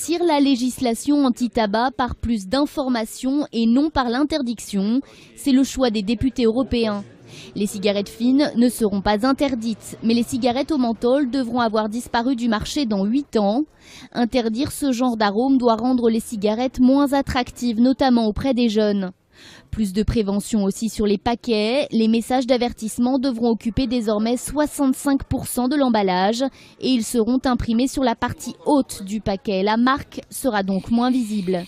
Durcir la législation anti-tabac par plus d'informations et non par l'interdiction, c'est le choix des députés européens. Les cigarettes fines ne seront pas interdites, mais les cigarettes au menthol devront avoir disparu du marché dans 8 ans. Interdire ce genre d'arôme doit rendre les cigarettes moins attractives, notamment auprès des jeunes. Plus de prévention aussi sur les paquets. Les messages d'avertissement devront occuper désormais 65% de l'emballage et ils seront imprimés sur la partie haute du paquet. La marque sera donc moins visible.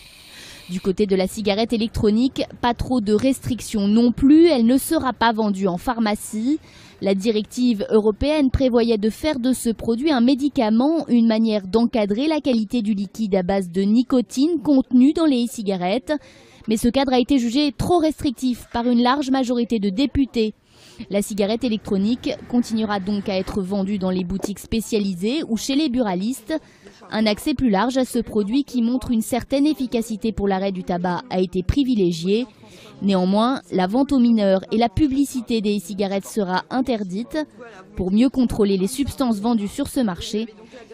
Du côté de la cigarette électronique, pas trop de restrictions non plus. Elle ne sera pas vendue en pharmacie. La directive européenne prévoyait de faire de ce produit un médicament, une manière d'encadrer la qualité du liquide à base de nicotine contenu dans les e-cigarettes. Mais ce cadre a été jugé trop restrictif par une large majorité de députés. La cigarette électronique continuera donc à être vendue dans les boutiques spécialisées ou chez les buralistes. Un accès plus large à ce produit qui montre une certaine efficacité pour l'arrêt du tabac a été privilégié. Néanmoins, la vente aux mineurs et la publicité des e-cigarettes sera interdite. Pour mieux contrôler les substances vendues sur ce marché,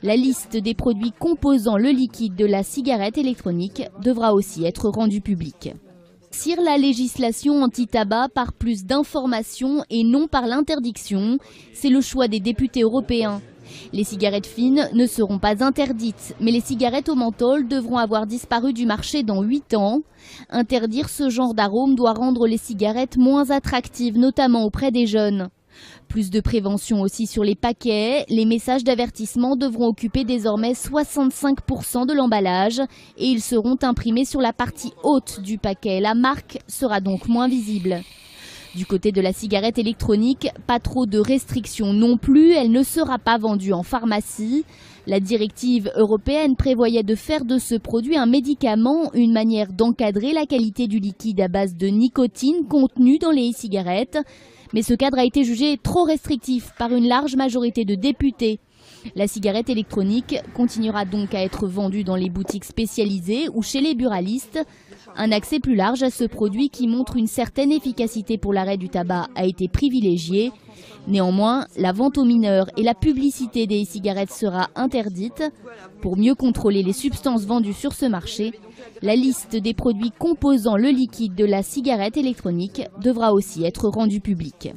la liste des produits composant le liquide de la cigarette électronique devra aussi être rendue publique. Durcir la législation anti-tabac par plus d'informations et non par l'interdiction, c'est le choix des députés européens. Les cigarettes fines ne seront pas interdites, mais les cigarettes au menthol devront avoir disparu du marché dans 8 ans. Interdire ce genre d'arôme doit rendre les cigarettes moins attractives, notamment auprès des jeunes. Plus de prévention aussi sur les paquets. Les messages d'avertissement devront occuper désormais 65% de l'emballage et ils seront imprimés sur la partie haute du paquet. La marque sera donc moins visible. Du côté de la cigarette électronique, pas trop de restrictions non plus. Elle ne sera pas vendue en pharmacie. La directive européenne prévoyait de faire de ce produit un médicament, une manière d'encadrer la qualité du liquide à base de nicotine contenu dans les e-cigarettes. Mais ce cadre a été jugé trop restrictif par une large majorité de députés. La cigarette électronique continuera donc à être vendue dans les boutiques spécialisées ou chez les buralistes. Un accès plus large à ce produit qui montre une certaine efficacité pour l'arrêt du tabac a été privilégié. Néanmoins, la vente aux mineurs et la publicité des e-cigarettes sera interdite. Pour mieux contrôler les substances vendues sur ce marché, la liste des produits composant le liquide de la cigarette électronique devra aussi être rendue publique.